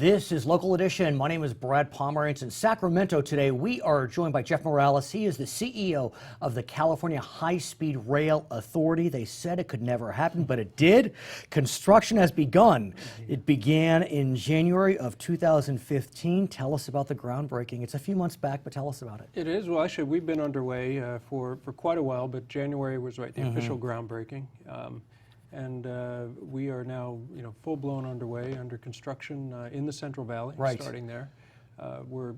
This is Local Edition. My name is Brad Pomerance. In Sacramento today, we are joined by Jeff Morales. He is the CEO of the California High-Speed Rail Authority. They said it could never happen, but it did. Construction has begun. It began in January of 2015. Tell us about the groundbreaking. It's a few months back, but tell us about it. It is. Well, actually, we've been underway for quite a while, but January was the official groundbreaking. We are now, full-blown underway, under construction in the Central Valley, starting there.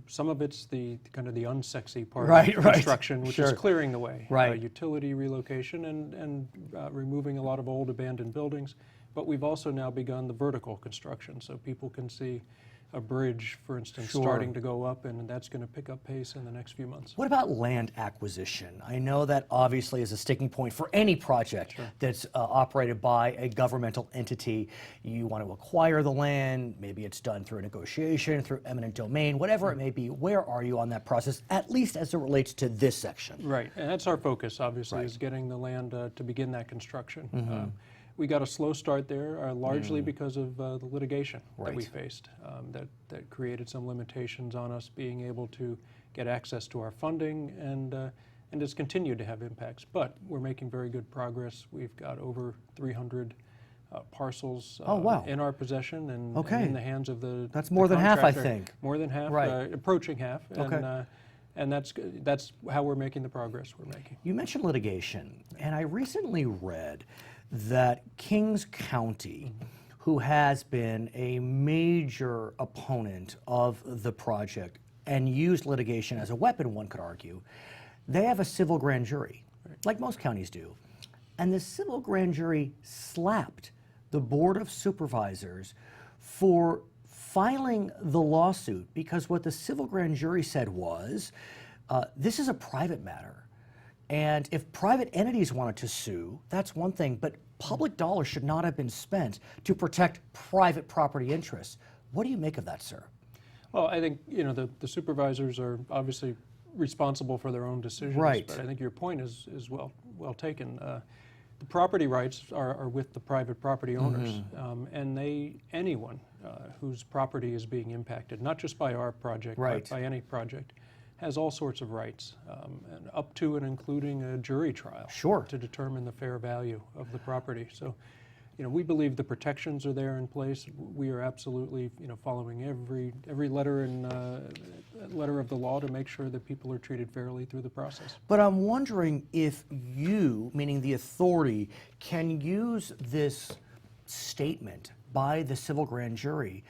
Some of it's the kind of the unsexy part of construction, which is clearing the way, utility relocation and removing a lot of old abandoned buildings. But we've also now begun the vertical construction, so people can see a bridge, for instance, starting to go up, and that's going to pick up pace in the next few months. What about land acquisition? I know that obviously is a sticking point for any project that's operated by a governmental entity. You want to acquire the land, maybe it's done through a negotiation, through eminent domain, whatever it may be. Where are you on that process, at least as it relates to this section? Right, and that's our focus, obviously, is getting the land to begin that construction. We got a slow start there, largely because of the litigation that we faced, that created some limitations on us being able to get access to our funding, and it's continued to have impacts. But we're making very good progress. We've got over 300 parcels in our possession and in the hands of the That's more than half, I think. More than half, approaching half. And that's how we're making the progress we're making. You mentioned litigation, and I recently read that Kings County, who has been a major opponent of the project and used litigation as a weapon, one could argue, they have a civil grand jury, like most counties do. And the civil grand jury slapped the Board of Supervisors for filing the lawsuit, because what the civil grand jury said was, this is a private matter. And if private entities wanted to sue, that's one thing, but public dollars should not have been spent to protect private property interests. What do you make of that, sir? Well, I think, the supervisors are obviously responsible for their own decisions, but I think your point is well taken. The property rights are with the private property owners, and anyone whose property is being impacted, not just by our project, but by any project, has all sorts of rights, and up to and including a jury trial to determine the fair value of the property. So, we believe the protections are there in place. We are absolutely, following every letter of the law to make sure that people are treated fairly through the process. But I'm wondering if you, meaning the authority, can use this statement by the civil grand jury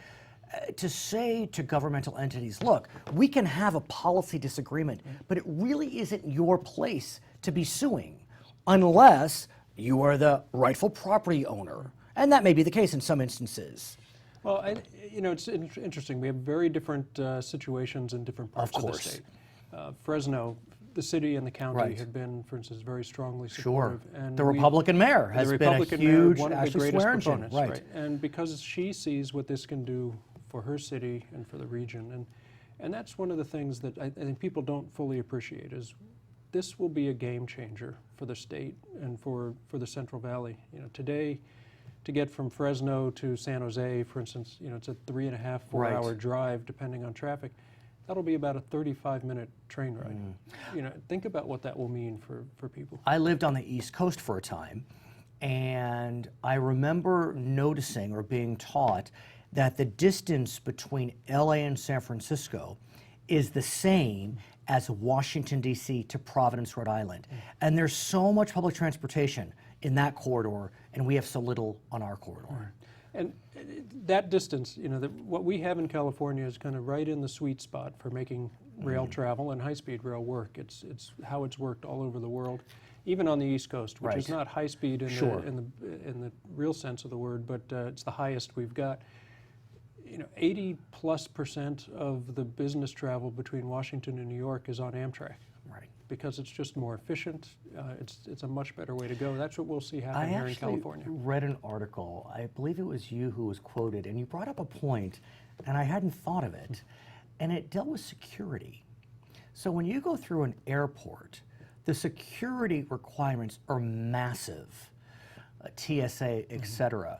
to say to governmental entities, look, we can have a policy disagreement, but it really isn't your place to be suing unless you are the rightful property owner. And that may be the case in some instances. Well, it's interesting. We have very different situations in different parts of the state. Fresno, the city and the county have been, for instance, very strongly supportive. And the Republican mayor has been a huge, one of the greatest proponents. Right. And because she sees what this can do for her city and for the region. And that's one of the things that I think people don't fully appreciate, is this will be a game changer for the state and for the Central Valley. Today, to get from Fresno to San Jose, for instance, it's a 3.5, 4-hour drive, depending on traffic. That'll be about a 35-minute train ride. Think about what that will mean for people. I lived on the East Coast for a time, and I remember noticing or being taught that the distance between LA and San Francisco is the same as Washington, D.C. to Providence, Rhode Island. And there's so much public transportation in that corridor, and we have so little on our corridor. And that distance, what we have in California is kind of right in the sweet spot for making rail travel and high-speed rail work. It's how it's worked all over the world, even on the East Coast, which is not high-speed in the real sense of the word, but it's the highest we've got. 80+% of the business travel between Washington and New York is on Amtrak. Because it's just more efficient. It's a much better way to go. That's what we'll see happen here in California. I read an article, I believe it was you who was quoted, and you brought up a point, and I hadn't thought of it, and it dealt with security. So when you go through an airport, the security requirements are massive, TSA, et cetera.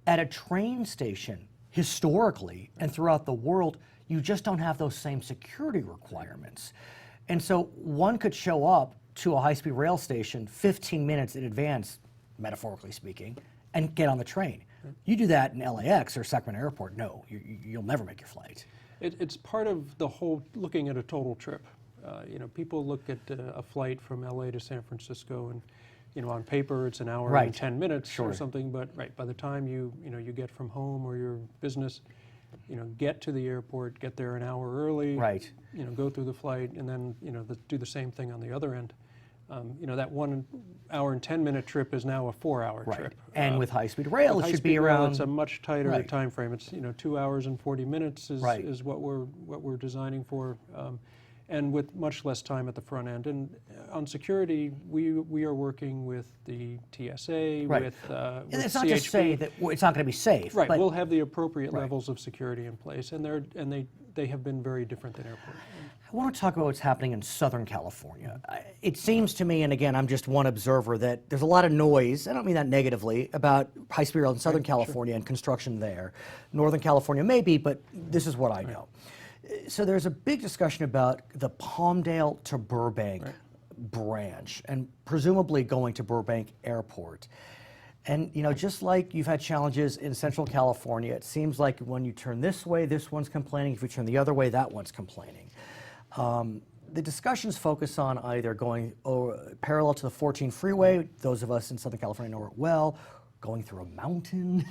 At a train station, historically and throughout the world, you just don't have those same security requirements. And so one could show up to a high-speed rail station 15 minutes in advance, metaphorically speaking, and get on the train. You do that in LAX or Sacramento Airport, no, you'll never make your flight. It's part of the whole looking at a total trip. You know, people look at a flight from LA to San Francisco, and you know, on paper it's an hour and 10 minutes or something. But by the time you get from home or your business, you know, get to the airport, get there an hour early, you know, go through the flight, and then do the same thing on the other end. You know, that 1 hour and 10-minute trip is now a 4-hour trip. And with high-speed rail, it should be around. It's a much tighter time frame. It's 2 hours and 40 minutes is what we're designing for, and with much less time at the front end. And on security, we are working with the TSA, with and it's not CHP. to say that it's not going to be safe. Right. But We'll have the appropriate levels of security in place, and they have been very different than airports. I want to talk about what's happening in Southern California. It seems to me, and again, I'm just one observer, that there's a lot of noise, I don't mean that negatively, about high-speed rail in Southern California and construction there. Northern California maybe, but this is what I know. So there's a big discussion about the Palmdale to Burbank branch, and presumably going to Burbank Airport. And you know, just like you've had challenges in Central California, it seems like when you turn this way, this one's complaining. If you turn the other way, that one's complaining. The discussions focus on either going parallel to the 14 freeway, those of us in Southern California know it well, going through a mountain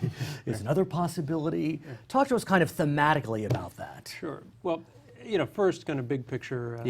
is another possibility. Talk to us kind of thematically about that. Sure. Well, you know, first kind of big picture,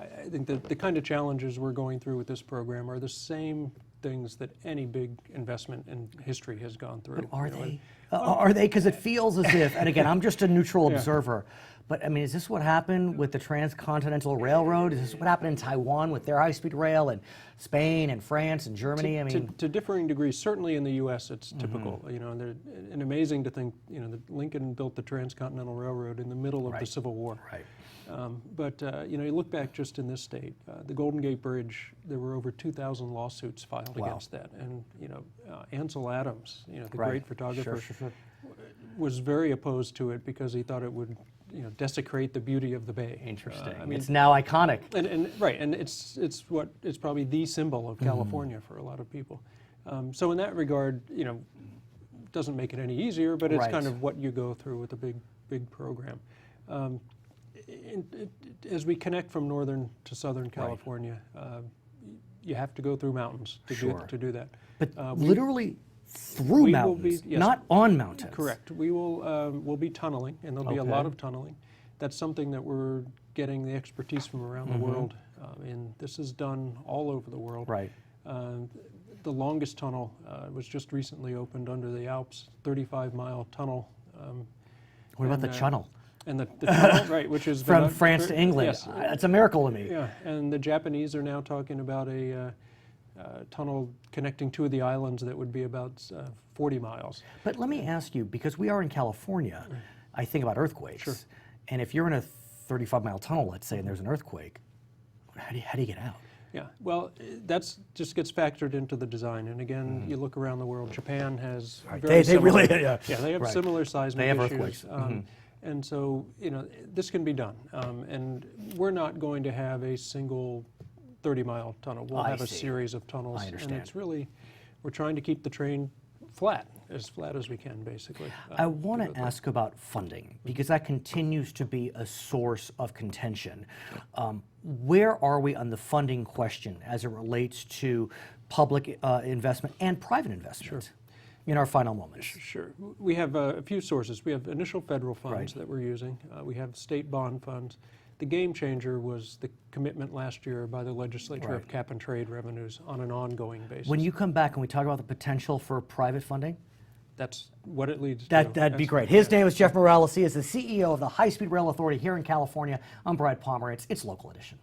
I think the kind of challenges we're going through with this program are the same things that any big investment in history has gone through. But are they? Are they? Because it feels as if, and again, I'm just a neutral observer, but I mean, is this what happened with the Transcontinental Railroad? Is this what happened in Taiwan with their high-speed rail, and Spain and France and Germany? I mean, to differing degrees, certainly in the U.S. it's typical. You know, and amazing to think, you know, that Lincoln built the Transcontinental Railroad in the middle of the Civil War. But you know, you look back just in this state, the Golden Gate Bridge, there were over 2,000 lawsuits filed against that. And you know, Ansel Adams, you know, the great photographer, was very opposed to it because he thought it would, you know, desecrate the beauty of the bay. Interesting. I mean, it's now iconic. And it's probably the symbol of California for a lot of people. So in that regard, you know, doesn't make it any easier, but it's kind of what you go through with a big program. As we connect from northern to southern California, you have to go through mountains to do that. But literally through mountains, not on mountains. Correct. We'll be tunneling, and there'll be a lot of tunneling. That's something that we're getting the expertise from around the world, and this is done all over the world. The longest tunnel was just recently opened under the Alps, 35-mile tunnel. What about the channel? And the tunnel, which is from France to England. Yes, it's a miracle to me. Yeah, and the Japanese are now talking about a tunnel connecting two of the islands that would be about 40 miles. But let me ask you, because we are in California, I think about earthquakes. And if you're in a 35-mile tunnel, let's say, and there's an earthquake, how do you get out? Yeah, well, that's just gets factored into the design. And again, you look around the world. Japan has very similar, they have similar seismic issues. Earthquakes. And so, you know, this can be done. And we're not going to have a single 30-mile tunnel. We'll have a series of tunnels. I understand. And it's really, we're trying to keep the train flat as we can, basically. I want to ask about funding, because that continues to be a source of contention. Where are we on the funding question as it relates to public investment and private investment in our final moments? Sure. We have a few sources. We have initial federal funds that we're using. We have state bond funds. The game changer was the commitment last year by the legislature of cap and trade revenues on an ongoing basis. When you come back and we talk about the potential for private funding, that's what it leads to. That'd be great. His name is Jeff Morales. He is the CEO of the High Speed Rail Authority here in California. I'm Brad Pomerance. It's Local Edition.